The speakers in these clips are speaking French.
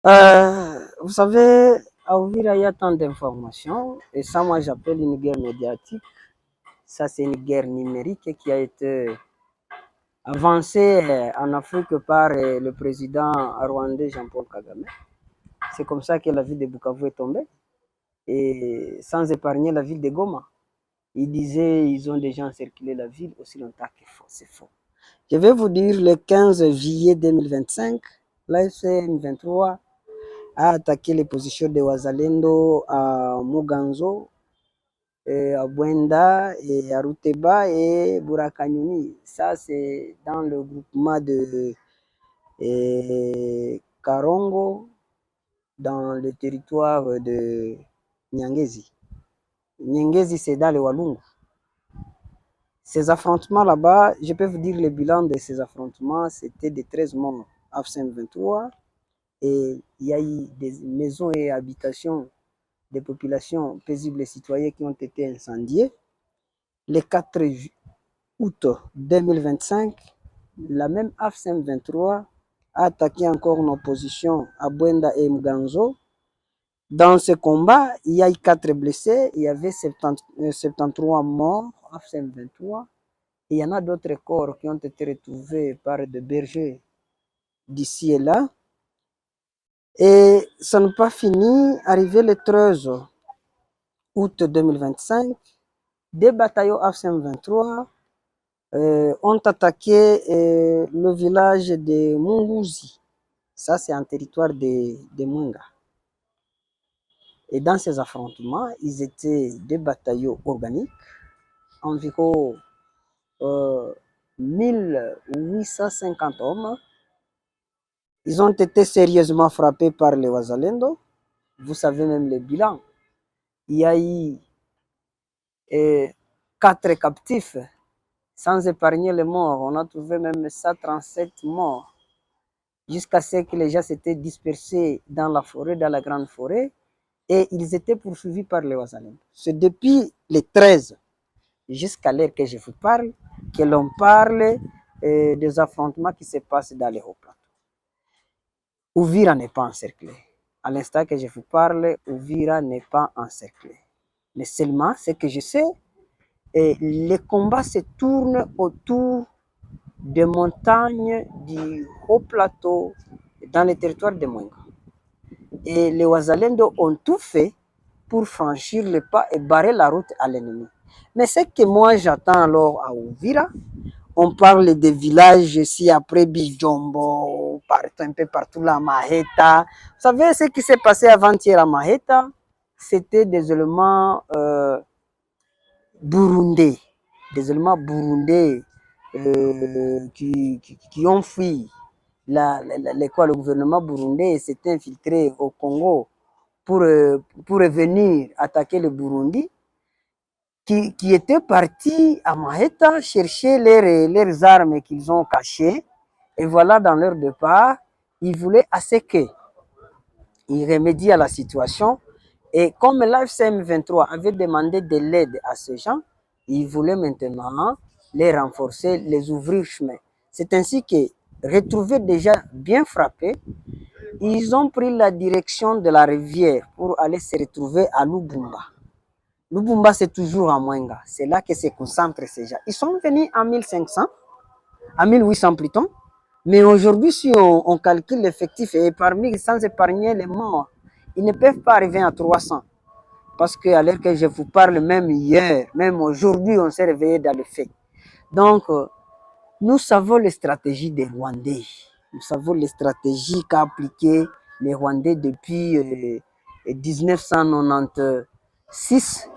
Vous savez, à Ouvira, il y a tant d'informations, et ça, moi, j'appelle une guerre médiatique. Ça, c'est une guerre numérique qui a été avancée en Afrique par le président rwandais Jean-Paul Kagame. C'est comme ça que la ville de Bukavu est tombée, et sans épargner la ville de Goma. Il disait ils ont déjà encerclé la ville aussi longtemps que c'est faux. Je vais vous dire le 15 juillet 2025, l'AFC M23 a attaqué les positions de Wazalendo à Muganzo, à Bwenda, et à Ruteba et Burakanyoni. Ça, c'est dans le groupement de Karongo, dans le territoire de Nyangezi. Nyangezi, c'est dans le Walungu. Ces affrontements là-bas, je peux vous dire le bilan de ces affrontements, c'était de 13 morts AFC M23, et il y a eu des maisons et habitations des populations paisibles et citoyennes qui ont été incendiées. Le 4 août 2025, la même AFC M23 a attaqué encore nos positions à Bwenda et Muganzo. Dans ce combat, il y a eu 4 blessés, il y avait 73 morts AFC M23. Et il y en a d'autres corps qui ont été retrouvés par des bergers d'ici et là. Et ça n'a pas fini. Arrivé le 13 août 2025, des bataillons AFSM 23 ont attaqué le village de Munguzi. Ça, c'est un territoire de Mwenga. Et dans ces affrontements, ils étaient des bataillons organiques, environ 1850 hommes. Ils ont été sérieusement frappés par les Wazalendo. Vous savez même le bilan. Il y a eu 4 captifs, sans épargner les morts. On a trouvé même 137 morts, jusqu'à ce que les gens s'étaient dispersés dans la forêt, dans la grande forêt, et ils étaient poursuivis par les Wazalendo. C'est depuis les 13 jusqu'à l'heure que je vous parle que l'on parle des affrontements qui se passent dans les hauts plateaux. Ouvira n'est pas encerclé. À l'instant que je vous parle, Ouvira n'est pas encerclé. Mais seulement, ce que je sais, les combats se tournent autour des montagnes du haut plateau dans le territoire de Mwenga. Et les Wazalendo ont tout fait pour franchir le pas et barrer la route à l'ennemi. Mais ce que moi j'attends alors à Ouvira, on parle des villages ici après Bijombo, un peu partout là, Maheta. Vous savez ce qui s'est passé avant-hier à Maheta? C'était des éléments burundais. Des éléments burundais qui ont fui le gouvernement burundais s'est infiltré au Congo pour venir attaquer le Burundi, qui étaient partis à Maheta chercher leurs armes qu'ils ont cachées. Et voilà, dans leur départ, ils voulaient assez qu'ils remédient à la situation. Et comme l'AFCM 23 avait demandé de l'aide à ces gens, ils voulaient maintenant les renforcer, les ouvrir chemin. C'est ainsi que, retrouvés déjà bien frappés, ils ont pris la direction de la rivière pour aller se retrouver à Lubumba. Lubumba, c'est toujours à Mwenga. C'est là que se concentrent ces gens. Ils sont venus en 1500, en 1800 plutôt. Mais aujourd'hui, si on calcule l'effectif, et sans épargner les morts, ils ne peuvent pas arriver à 300. Parce qu'à l'heure que je vous parle, même hier, même aujourd'hui, on s'est réveillé dans le fait. Donc, nous savons les stratégies des Rwandais. Nous savons les stratégies qu'a appliquées les Rwandais depuis 1996.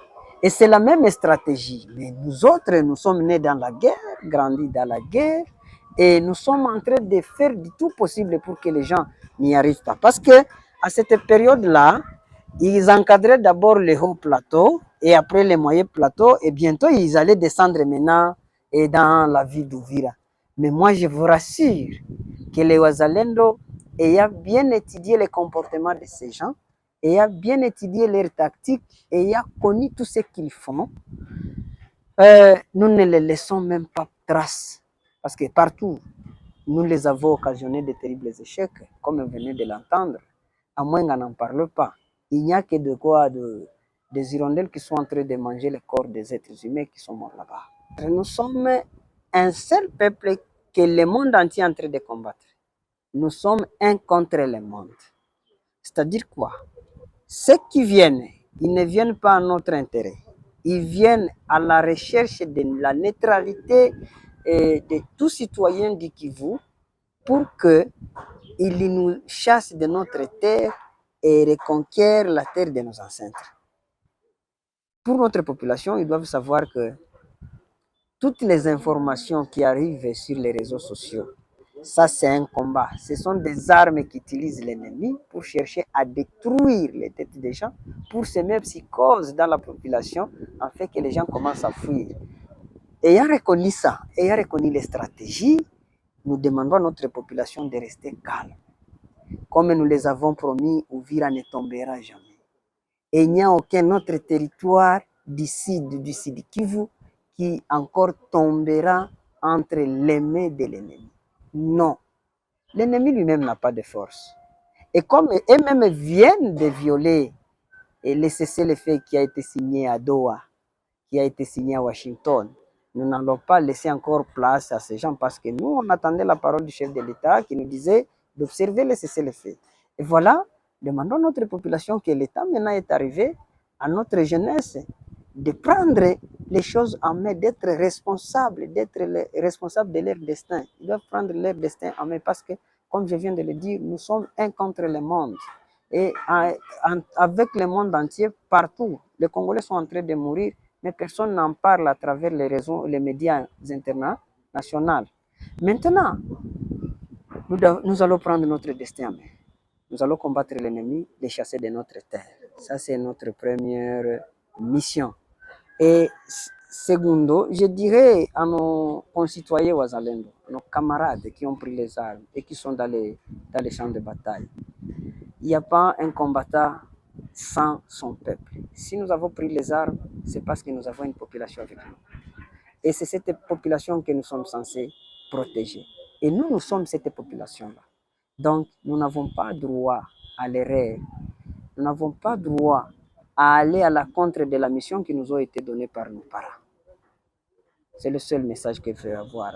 Et c'est la même stratégie. Mais nous autres, nous sommes nés dans la guerre, grandis dans la guerre, et nous sommes en train de faire du tout possible pour que les gens n'y arrivent pas. Parce que à cette période-là, ils encadraient d'abord les hauts plateaux et après les moyens plateaux, et bientôt ils allaient descendre maintenant et dans la ville d'Ouvira. Mais moi, je vous rassure que les Wazalendo ayant bien étudié les comportements de ces gens, ayant bien étudié leurs tactiques, ayant connu tout ce qu'ils font, nous ne les laissons même pas trace. Parce que partout, nous les avons occasionnés de terribles échecs, comme vous venez de l'entendre. à moins qu'on n'en parle pas. Il n'y a que de quoi des hirondelles qui sont en train de manger le corps des êtres humains qui sont morts là-bas. Nous sommes un seul peuple que le monde entier est en train de combattre. Nous sommes un contre le monde. C'est-à-dire quoi? Ceux qui viennent, ils ne viennent pas à notre intérêt. Ils viennent à la recherche de la neutralité de tout citoyen du Kivu pour qu'ils nous chassent de notre terre et reconquièrent la terre de nos ancêtres. Pour notre population, ils doivent savoir que toutes les informations qui arrivent sur les réseaux sociaux, ça c'est un combat. Ce sont des armes qu'utilise l'ennemi pour chercher à détruire les têtes des gens, pour semer psychose dans la population, afin que les gens commencent à fuir. Ayant reconnu ça, ayant reconnu les stratégies, nous demandons à notre population de rester calme. Comme nous les avons promis, Uvira ne tombera jamais. Et il n'y a aucun autre territoire du sud Kivu qui encore tombera entre les mains de l'ennemi. Non. L'ennemi lui-même n'a pas de force. Et comme eux-mêmes viennent de violer et le cessez-le-feu qui a été signé à Doha, qui a été signé à Washington, nous n'allons pas laisser encore place à ces gens parce que nous, on attendait la parole du chef de l'État qui nous disait d'observer le cessez-le-feu. Et voilà, demandons à notre population que l'État maintenant est arrivé, à notre jeunesse, de prendre les choses en main, d'être responsable de leur destin. Ils doivent prendre leur destin en main parce que, comme je viens de le dire, nous sommes un contre le monde. Et avec le monde entier, partout, les Congolais sont en train de mourir, mais personne n'en parle à travers les réseaux, les médias internationaux. Maintenant, nous allons prendre notre destin en main. Nous allons combattre l'ennemi, les chasser de notre terre. Ça, c'est notre première mission. Et secondo, je dirais à nos concitoyens wazalendo, nos camarades qui ont pris les armes et qui sont dans les champs de bataille, il n'y a pas un combattant sans son peuple. Si nous avons pris les armes, c'est parce que nous avons une population avec nous. Et c'est cette population que nous sommes censés protéger. Et nous sommes cette population-là. Donc, nous n'avons pas droit à l'erreur. Nous n'avons pas droit à aller à la contre de la mission qui nous a été donnée par nos parents. C'est le seul message que je veux avoir.